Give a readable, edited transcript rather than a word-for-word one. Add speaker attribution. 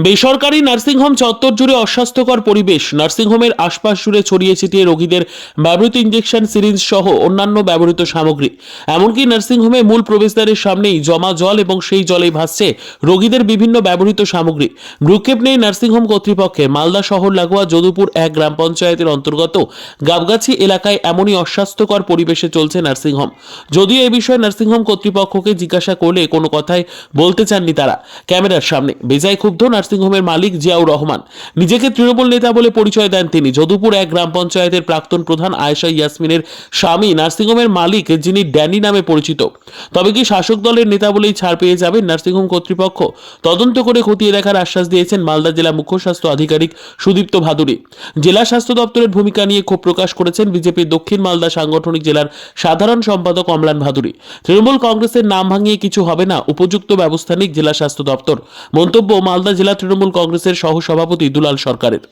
Speaker 1: বেসরকারি নার্সিংহোম চত্বর জুড়ে অস্বাস্থ্যকর পরিবেশ। নার্সিংহোমের আশপাশ জুড়ে ছড়িয়ে ছিটিয়ে রোগীদের ব্যবহৃত ইঞ্জেকশন, সিরিঞ্জ সহ অন্যান্য ব্যবহৃত সামগ্রী। এমনকি নার্সিংহোমে মূল প্রবেশদ্বারের সামনেই জমা জল এবং সেই জলেই ভাসছে রোগীদের বিভিন্ন ব্যবহৃত সামগ্রী। ভ্রুক্ষেপ নেই নার্সিংহোম কর্তৃপক্ষের। মালদা শহর লাগোয়া যদুপুর 1 গ্রাম পঞ্চায়েতের অন্তর্গত গাবগাছি এলাকায় এমনই অস্বাস্থ্যকর পরিবেশে চলছে নার্সিংহোম। যদিও এ বিষয়ে নার্সিংহোম কর্তৃপক্ষকে জিজ্ঞাসা করলে কোনো কথাই বলতে চাননি তারা ক্যামেরার সামনে। বেজায় ক্ষুব্ধ নার্সিংহোমের মালিক জিয়াউর রহমান। নিজেকে তৃণমূল নেতা বলে পরিচয় দেন তিনি। যদুপুর 1 গ্রাম পঞ্চায়েতের প্রাক্তন প্রধান আয়েশা ইয়াসমিনের স্বামী নার্সিংহোমের মালিক, যিনি ড্যানি নামে পরিচিত। তবে কি শাসক দলের নেতা বলেই ছাড় পেয়ে যাবেন নার্সিংহোম কর্তৃপক্ষ? তদন্ত করে খতিয়ে দেখার আশ্বাস দিয়েছেন মালদা জেলা মুখ্য স্বাস্থ্য আধিকারিক সুদীপ্ত ভাদুরী। জেলা স্বাস্থ্য দপ্তরের ভূমিকা নিয়ে ক্ষোভ প্রকাশ করেছেন বিজেপির দক্ষিণ মালদা সাংগঠনিক জেলার সাধারণ সম্পাদক অম্লান ভাদুরী। তৃণমূল কংগ্রেসের নাম ভাঙিয়ে কিছু হবে না, উপযুক্ত ব্যবস্থা নিক জেলা স্বাস্থ্য দপ্তর। মন্তব্য মালদা জেলা তৃণমূল কংগ্রেসের সহ সভাপতি দুলাল সরকারের।